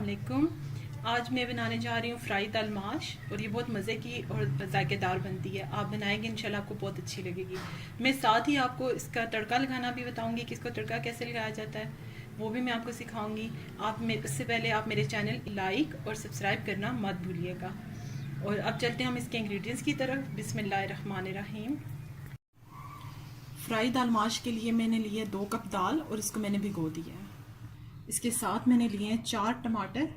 वालेकुम। आज मैं बनाने जा रही हूँ फ्राई दाल माश और ये बहुत मज़े की और जायकेदार बनती है। आप बनाएंगे इंशाल्लाह आपको बहुत अच्छी लगेगी। मैं साथ ही आपको इसका तड़का लगाना भी बताऊँगी कि इसको तड़का कैसे लगाया जाता है, वो भी मैं आपको सिखाऊंगी। उससे पहले आप मेरे चैनल लाइक और सब्सक्राइब करना मत भूलिएगा। और अब चलते हैं हम इसके इंग्रेडिएंट्स की तरफ। बिस्मिल्लाहिर्रहमानिर्रहीम। फ्राई दाल माश के लिए मैंने लिए 2 कप दाल और इसको मैंने भिगो दिया है। इसके साथ मैंने लिए हैं 4 टमाटर,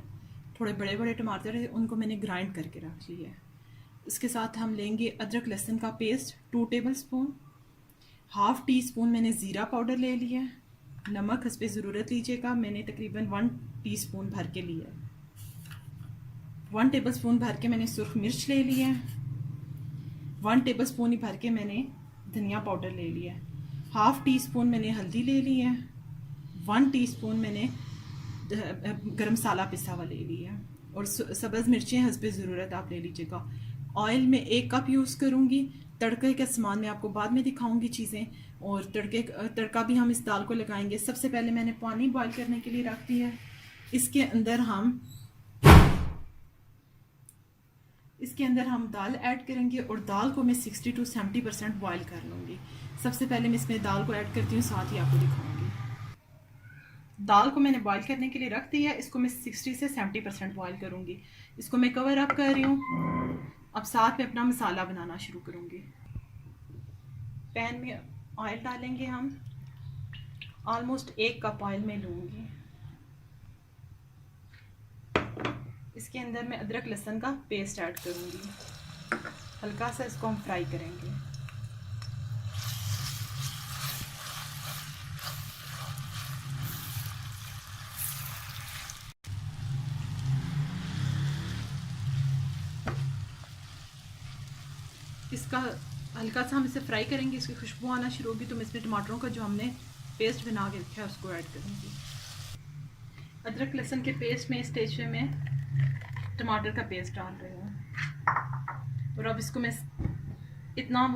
थोड़े बड़े बड़े टमाटर है, उनको मैंने ग्राइंड करके रख लिया है। इसके साथ हम लेंगे अदरक लहसुन का paste 2 table spoon, half tea spoon मैंने ज़ीरा पाउडर ले लिया है। नमक हस्बे ज़रूरत लीजिएगा, मैंने तकरीबन 1 टीस्पून भर के लिया है। 1 टेबल स्पून भर के मैंने सुर्ख मिर्च ले लिया है। 1 टेबल स्पून ही भर के मैंने धनिया पाउडर ले लिया है। हाफ़ टी स्पून मैंने हल्दी ले ली है। 1 टीस्पून मैंने गरम मसाला पिसा हुआ ले लिया है। और सब्ज़ मिर्चें हस्बे ज़रूरत आप ले लीजिएगा। ऑयल में 1 कप यूज़ करूँगी। तड़के का सामान मैं आपको बाद में दिखाऊंगी चीज़ें। और तड़का भी हम इस दाल को लगाएंगे। सबसे पहले मैंने पानी बॉईल करने के लिए रख दिया है। इसके अंदर हम दाल ऐड करेंगे और दाल को मैं 60 to 70% बॉईल कर लूँगी। सबसे पहले मैं इसमें दाल को ऐड करती हूँ, साथ ही आपको दिखाऊंगी। दाल को मैंने बॉईल करने के लिए रख दिया है। इसको मैं 60 से 70% बॉईल करूँगी। इसको मैं कवर अप कर रही हूँ। अब साथ में अपना मसाला बनाना शुरू करूँगी। पैन में ऑयल डालेंगे हम। ऑलमोस्ट 1 कप ऑयल में लूँगी। इसके अंदर मैं अदरक लहसुन का पेस्ट ऐड करूँगी। हल्का सा इसको हम फ्राई करेंगे। इसका हल्का सा हम इसे फ्राई करेंगे। इसकी खुशबू आना शुरू होगी तो मैं इसमें टमाटरों का जो हमने पेस्ट बना के रखा है उसको ऐड करूँगी। अदरक लहसुन के पेस्ट में इस स्टेज पे मैं टमाटर का पेस्ट डाल रही हूँ। और अब इसको मैं इतना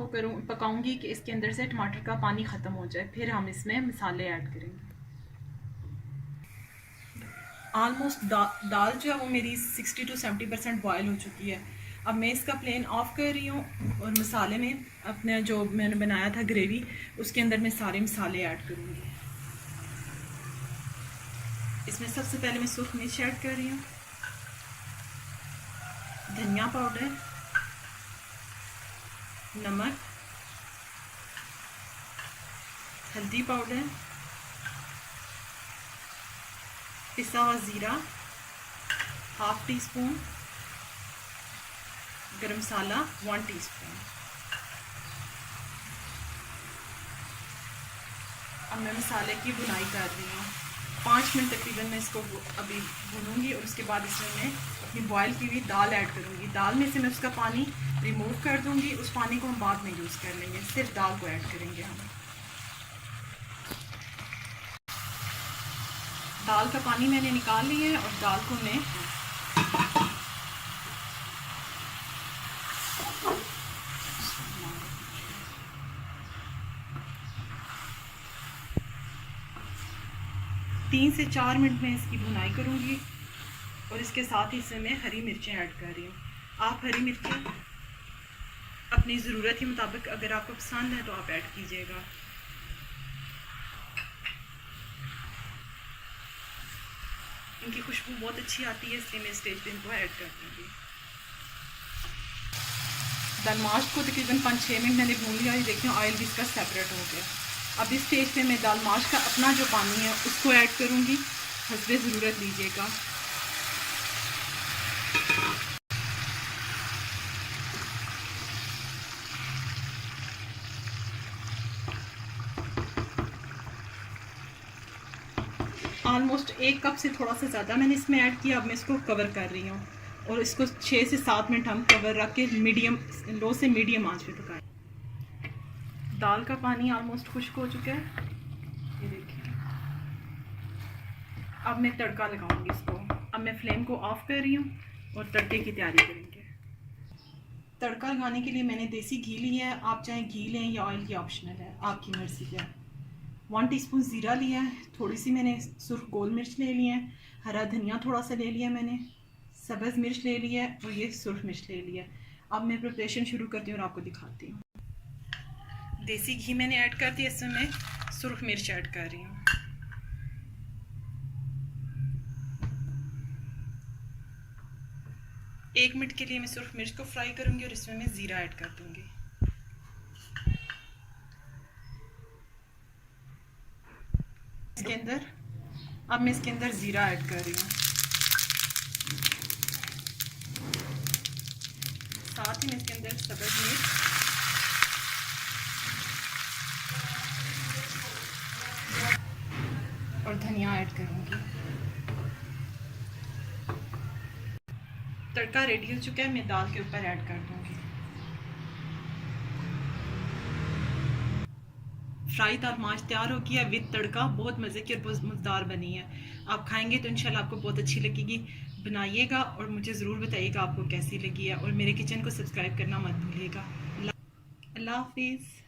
पकाऊंगी कि इसके अंदर से टमाटर का पानी ख़त्म हो जाए। फिर हम इसमें मसाले ऐड करेंगे। ऑलमोस्ट दाल जो है वो मेरी 60 to 70% बॉयल हो चुकी है। अब मैं इसका फ्लेम ऑफ कर रही हूँ और मसाले में अपने जो मैंने बनाया था ग्रेवी, उसके अंदर मैं सारे मसाले ऐड करूँगी। इसमें सबसे पहले मैं सूख मिर्च ऐड कर रही हूँ, धनिया पाउडर, नमक, हल्दी पाउडर, पिसा हुआ ज़ीरा हाफ़ टी स्पून, गरम मसाला 1 टीस्पून। अब मैं मसाले की भुनाई कर रही हूँ। 5 मिनट तकरीबन मैं इसको अभी भूनूंगी और उसके बाद इसमें मैं अपनी बॉयल की हुई दाल ऐड करूँगी। दाल में से मैं उसका पानी रिमूव कर दूँगी। उस पानी को हम बाद में यूज़ कर लेंगे, सिर्फ दाल को ऐड करेंगे हम। दाल का पानी मैंने निकाल लिया है और दाल को मैं 3 से 4 मिनट में इसकी भुनाई करूँगी। और इसके साथ ही इसमें मैं हरी मिर्चें ऐड कर रही हूँ। आप हरी मिर्चें अपनी ज़रूरत के मुताबिक अगर आपको पसंद है तो आप ऐड कीजिएगा। इनकी खुशबू बहुत अच्छी आती है, इसलिए मैं स्टेज पे इनको ऐड कर दूँगी। दाल माश को तकरीबन 5-6 मिनट मैंने भून लिया। ये देखिए ऑयल भी इसका सेपरेट हो गया। अब इस स्टेज पे मैं दाल माश का अपना जो पानी है उसको ऐड करूँगी, हस्बे ज़रूरत लीजिएगा। ऑलमोस्ट 1 कप से थोड़ा सा ज़्यादा मैंने इसमें ऐड किया। अब मैं इसको कवर कर रही हूँ और इसको 6 से 7 मिनट हम कवर रख के लो से मीडियम आंच पे पकाएं। दाल का पानी ऑलमोस्ट खुश्क हो चुका है, ये देखिए। अब मैं तड़का लगाऊंगी इसको। अब मैं फ्लेम को ऑफ कर रही हूँ और तड़के की तैयारी करेंगे। तड़का लगाने के लिए मैंने देसी घी लिया है। आप चाहे घी लें या ऑयल, की ऑप्शनल है, आपकी मर्ज़ी है। 1 टीस्पून ज़ीरा लिया है, थोड़ी सी मैंने सुर्ख गोल मिर्च ले ली है, हरा धनिया थोड़ा सा ले लिया मैंने, सब्ज़ मिर्च ले लिया है और ये सुर्ख मिर्च ले लिया है। अब मैं प्रिपरेशन शुरू करती हूँ और आपको दिखाती हूँ। देसी घी मैंने ऐड कर दिया, इसमें मैं सुर्ख मिर्च ऐड कर रही हूँ। एक मिनट के लिए मैं सुर्ख मिर्च को फ्राई करूँगी और इसमें मैं ज़ीरा ऐड कर दूँगी। इसके अंदर अब मैं इसके अंदर ज़ीरा ऐड कर रही हूँ, साथ ही मैं इसके अंदर सब्ज़ मिर्च और धनिया ऐड करूँगी। तड़का रेडी हो चुका है, मैं दाल के ऊपर ऐड कर दूँगी। फ्राई दाल माश तैयार हो गया विद तड़का, बहुत मज़े की और बहुत मज़ेदार बनी है। आप खाएंगे तो इंशाल्लाह आपको बहुत अच्छी लगेगी। बनाइएगा और मुझे ज़रूर बताइएगा आपको कैसी लगी है, और मेरे किचन को सब्सक्राइब करना मत भूलिएगा। अल्लाह हाफिज़।